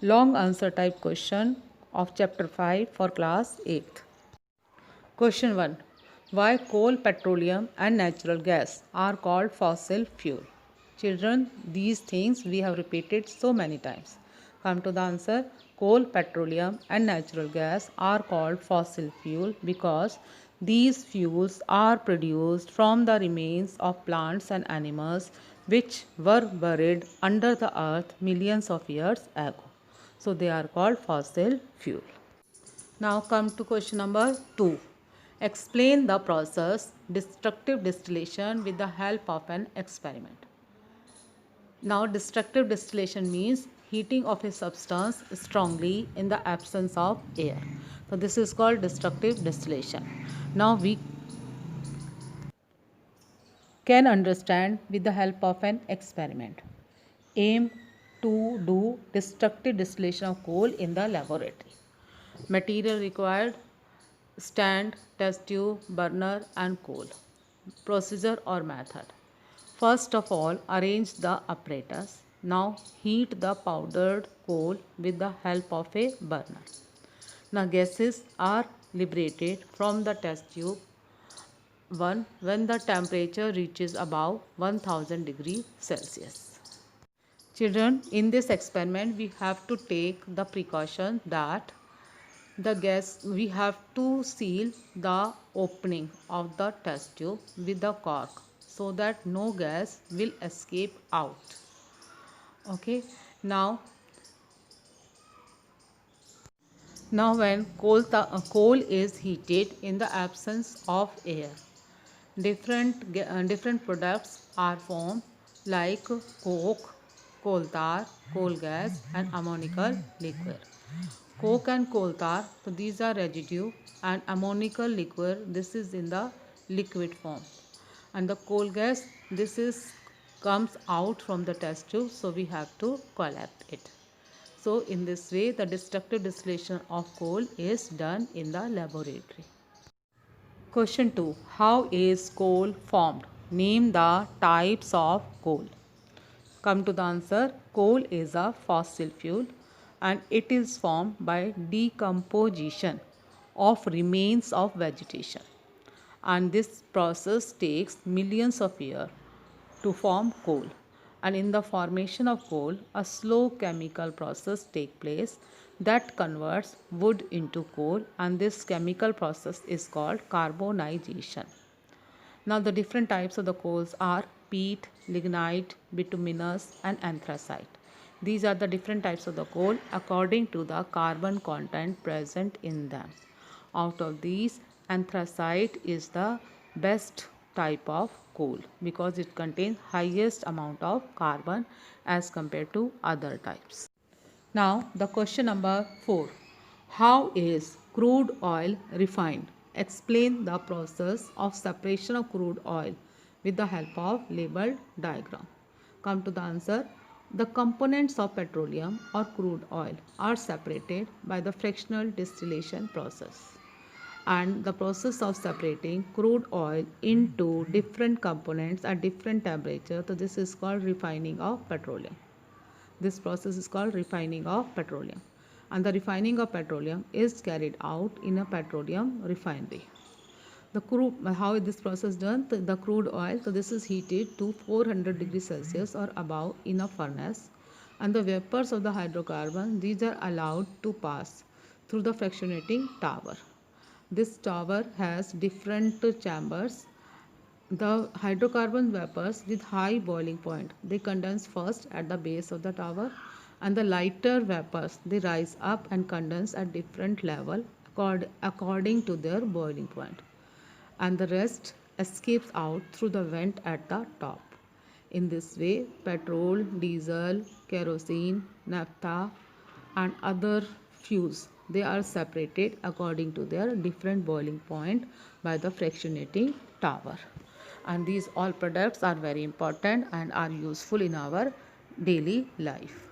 Long answer type question of chapter 5 for class 8th. Question 1. Why coal, petroleum and natural gas are called fossil fuel? Children, these things we have repeated so many times. Come to the answer. Coal, petroleum and natural gas are called fossil fuel because these fuels are produced from the remains of plants and animals which were buried under the earth millions of years ago. So they are called fossil fuel. Now come to question number 2. Explain the process destructive distillation with the help of an experiment. Now destructive distillation means heating of a substance strongly in the absence of air. So this is called destructive distillation. Now we can understand with the help of an experiment. Aim to do destructive distillation of coal in the laboratory. Material required: stand, test tube, burner and coal. Procedure or method. First of all, arrange the apparatus. Now heat the powdered coal with the help of a burner. Now gases are liberated from the test tube 1 when the temperature reaches above 1000 degrees Celsius. Children, in this experiment we have to take the precaution that the gas we have to seal the opening of the test tube with the cork so that no gas will escape out. Okay, now when coal is heated in the absence of air, different products are formed like coke, coal tar, coal gas and ammonical liquor. Coke and coal tar, so these are residue, and ammonical liquor, this is in the liquid form. And the coal gas, this is comes out from the test tube, so we have to collect it. So in this way the destructive distillation of coal is done in the laboratory. Question 2. How is coal formed? Name the types of coal. Come to the answer. Coal is a fossil fuel and it is formed by decomposition of remains of vegetation. And this process takes millions of years to form coal. And in the formation of coal, a slow chemical process takes place that converts wood into coal, and this chemical process is called carbonization. Now the different types of the coals are peat, lignite, bituminous and anthracite. These are the different types of the coal according to the carbon content present in them. Out of these, anthracite is the best type of coal because it contains highest amount of carbon as compared to other types. Now the question number 4. How is crude oil refined? Explain the process of separation of crude oil with the help of labeled diagram. Come to the answer. The components of petroleum or crude oil are separated by the fractional distillation process. And the process of separating crude oil into different components at different temperature, so this is called refining of petroleum. This process is called refining of petroleum, and the refining of petroleum is carried out in a petroleum refinery. The crude, how is this process done? The crude oil, so this is heated to 400 degrees Celsius or above in a furnace, and the vapors of the hydrocarbon, these are allowed to pass through the fractionating tower. This tower has different chambers. The hydrocarbon vapors with high boiling point, they condense first at the base of the tower, and the lighter vapors, they rise up and condense at different level according to their boiling point, and the rest escapes out through the vent at the top. In this way, petrol, diesel, kerosene, naphtha and other fuels, they are separated according to their different boiling point by the fractionating tower. And these all products are very important and are useful in our daily life.